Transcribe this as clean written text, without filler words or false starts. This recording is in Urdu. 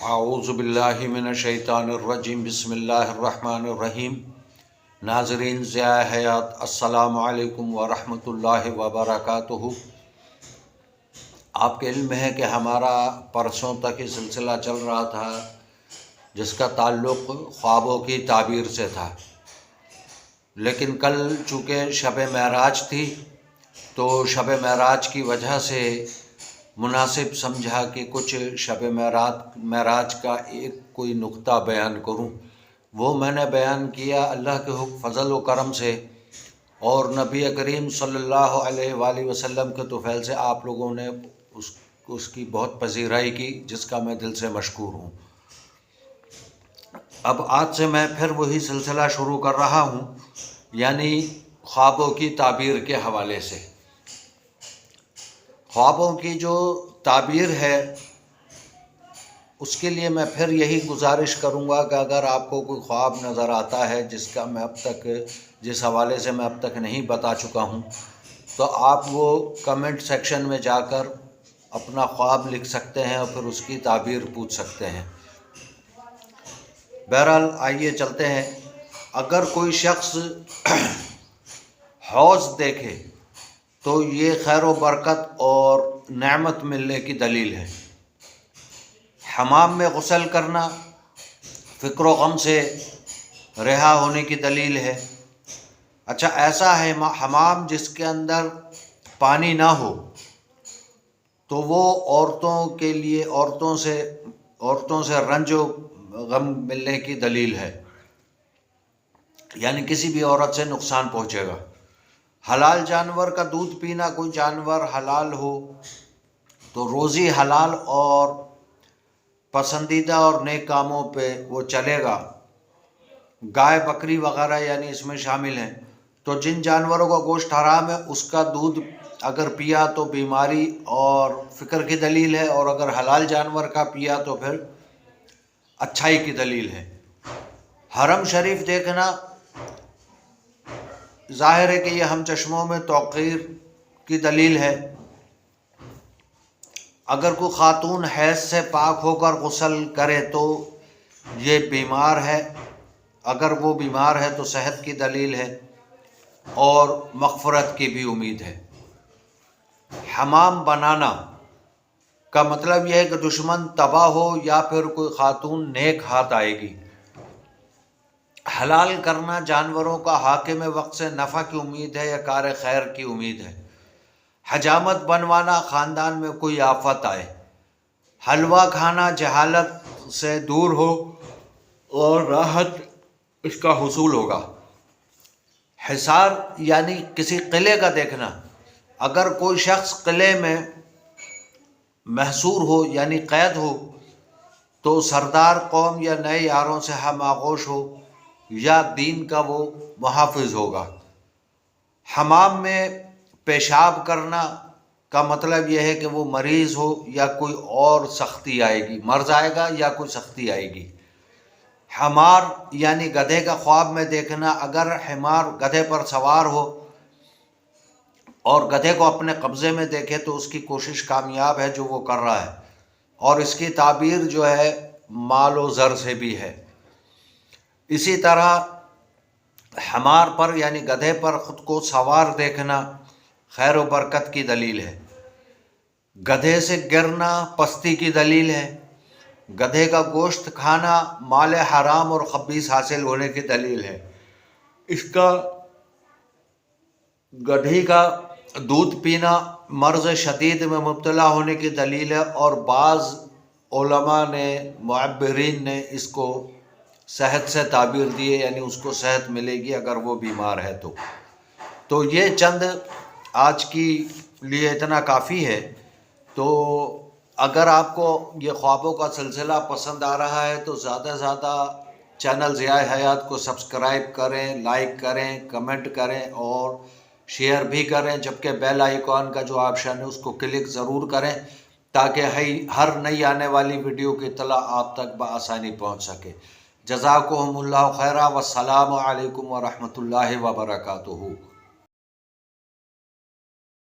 اعوذ باللہ من الشیطان الرجیم بسم اللہ الرحمن الرحیم۔ ناظرین ضیاء حیات، السلام علیکم ورحمۃ اللہ وبرکاتہ۔ آپ کے علم میں ہے کہ ہمارا پرسوں تک یہ سلسلہ چل رہا تھا جس کا تعلق خوابوں کی تعبیر سے تھا، لیکن کل چونکہ شب معراج تھی تو شب معراج کی وجہ سے مناسب سمجھا کہ کچھ شب معراج کا ایک کوئی نقطہ بیان کروں۔ وہ میں نے بیان کیا اللہ کے فضل و کرم سے اور نبی کریم صلی اللہ علیہ وآلہ وسلم کے طفیل سے آپ لوگوں نے اس کی بہت پذیرائی کی، جس کا میں دل سے مشکور ہوں۔ اب آج سے میں پھر وہی سلسلہ شروع کر رہا ہوں، یعنی خوابوں کی تعبیر کے حوالے سے۔ خوابوں کی جو تعبیر ہے اس کے لیے میں پھر یہی گزارش کروں گا کہ اگر آپ کو کوئی خواب نظر آتا ہے جس حوالے سے میں اب تک نہیں بتا چکا ہوں، تو آپ وہ کمنٹ سیکشن میں جا کر اپنا خواب لکھ سکتے ہیں اور پھر اس کی تعبیر پوچھ سکتے ہیں۔ بہرحال آئیے چلتے ہیں۔ اگر کوئی شخص حوض دیکھے تو یہ خیر و برکت اور نعمت ملنے کی دلیل ہے۔ حمام میں غسل کرنا فکر و غم سے رہا ہونے کی دلیل ہے۔ اچھا، ایسا ہے حمام جس کے اندر پانی نہ ہو تو وہ عورتوں کے لیے عورتوں سے رنج و غم ملنے کی دلیل ہے، یعنی کسی بھی عورت سے نقصان پہنچے گا۔ حلال جانور کا دودھ پینا، کوئی جانور حلال ہو تو روزی حلال اور پسندیدہ اور نیک کاموں پہ وہ چلے گا۔ گائے بکری وغیرہ یعنی اس میں شامل ہیں۔ تو جن جانوروں کا گوشت حرام ہے اس کا دودھ اگر پیا تو بیماری اور فکر کی دلیل ہے، اور اگر حلال جانور کا پیا تو پھر اچھائی کی دلیل ہے۔ حرم شریف دیکھنا ظاہر ہے کہ یہ ہم چشموں میں توقیر کی دلیل ہے۔ اگر کوئی خاتون حیض سے پاک ہو کر غسل کرے تو یہ بیمار ہے، اگر وہ بیمار ہے تو صحت کی دلیل ہے اور مغفرت کی بھی امید ہے۔ حمام بنانا کا مطلب یہ ہے کہ دشمن تباہ ہو یا پھر کوئی خاتون نیک ہاتھ آئے گی۔ حلال کرنا جانوروں کا حاکم وقت سے نفع کی امید ہے یا کار خیر کی امید ہے۔ حجامت بنوانا خاندان میں کوئی آفت آئے۔ حلوہ کھانا جہالت سے دور ہو اور راحت اس کا حصول ہوگا۔ حصار یعنی کسی قلعے کا دیکھنا، اگر کوئی شخص قلعے میں محصور ہو یعنی قید ہو تو سردار قوم یا نئے یاروں سے ہم آغوش ہو یا دین کا وہ محافظ ہوگا۔ حمام میں پیشاب کرنا کا مطلب یہ ہے کہ وہ مریض ہو یا کوئی اور سختی آئے گی، مرض آئے گا یا کوئی سختی آئے گی۔ حمار یعنی گدھے کا خواب میں دیکھنا، اگر حمار گدھے پر سوار ہو اور گدھے کو اپنے قبضے میں دیکھے تو اس کی کوشش کامیاب ہے جو وہ کر رہا ہے، اور اس کی تعبیر جو ہے مال و زر سے بھی ہے۔ اسی طرح حمار پر یعنی گدھے پر خود کو سوار دیکھنا خیر و برکت کی دلیل ہے۔ گدھے سے گرنا پستی کی دلیل ہے۔ گدھے کا گوشت کھانا مال حرام اور خبیث حاصل ہونے کی دلیل ہے۔ گدھے کا دودھ پینا مرض شدید میں مبتلا ہونے کی دلیل ہے، اور بعض علماء نے معبرین نے اس کو صحت سے تعبیر دیے، یعنی اس کو صحت ملے گی اگر وہ بیمار ہے تو یہ چند آج کی لیے اتنا کافی ہے۔ تو اگر آپ کو یہ خوابوں کا سلسلہ پسند آ رہا ہے تو زیادہ سے زیادہ چینل ضیاء حیات کو سبسکرائب کریں، لائک کریں، کمنٹ کریں اور شیئر بھی کریں، جبکہ بیل آئیکن کا جو آپشن ہے اس کو کلک ضرور کریں تاکہ ہر نئی آنے والی ویڈیو کی اطلاع آپ تک بآسانی پہنچ سکے۔ جزاکم اللہ خیرا، والسلام علیکم ورحمۃ اللہ وبرکاتہ۔